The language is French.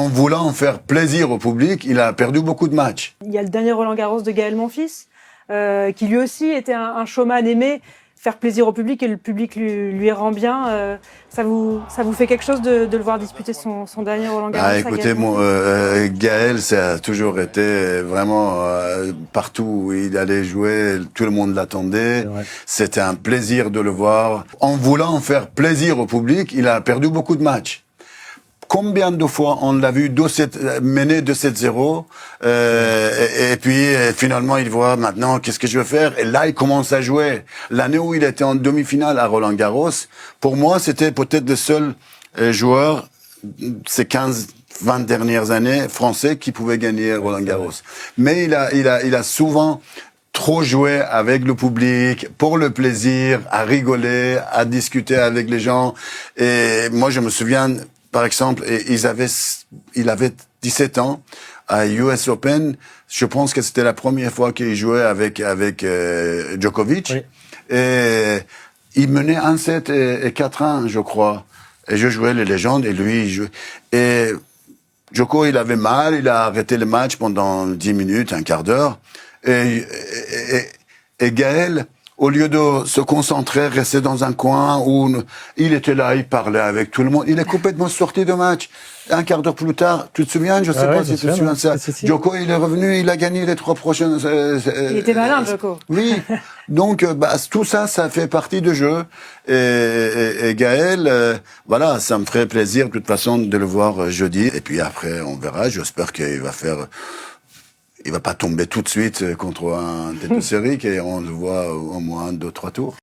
en voulant faire plaisir au public, il a perdu beaucoup de matchs. Il y a le dernier Roland-Garros de Gaël Monfils, qui lui aussi était un showman aimé, faire plaisir au public et le public lui rend bien. Ça vous fait quelque chose de le voir disputer son dernier Roland-Garros? Écoutez, Gaël, ça a toujours été vraiment partout où il allait jouer, tout le monde l'attendait. C'était un plaisir de le voir. En voulant faire plaisir au public, il a perdu beaucoup de matchs. Combien de fois on l'a vu mener 2-7-0 et puis finalement il voit maintenant qu'est-ce que je veux faire, et là il commence à jouer. L'année où il était en demi-finale à Roland-Garros, pour moi c'était peut-être le seul joueur ces 15-20 dernières années français qui pouvait gagner Roland-Garros. Mais il a souvent trop joué avec le public, pour le plaisir, à rigoler, à discuter avec les gens. Et moi je me souviens, par exemple, il avait 17 ans à US Open. Je pense que c'était la première fois qu'il jouait avec Djokovic. Oui. Et il menait 1-7 et 4-1, je crois. Et je jouais les légendes et lui, il jouait. Et Djoko, il avait mal, il a arrêté le match pendant 10 minutes, un quart d'heure. Et Gaël, au lieu de se concentrer, rester dans un coin où il était là, il parlait avec tout le monde. Il est complètement sorti de match. Un quart d'heure plus tard, tu te souviens? Je sais pas si tu te souviens de ça. Djoko, il est revenu, il a gagné les 3 prochaines. Il était malin, Djoko. Oui. Donc, tout ça, ça fait partie du jeu. Et Gaël, voilà, ça me ferait plaisir de toute façon de le voir jeudi. Et puis après, on verra. J'espère qu'il va faire. Il va pas tomber tout de suite contre un tête de série, et on le voit au moins 2-3 tours.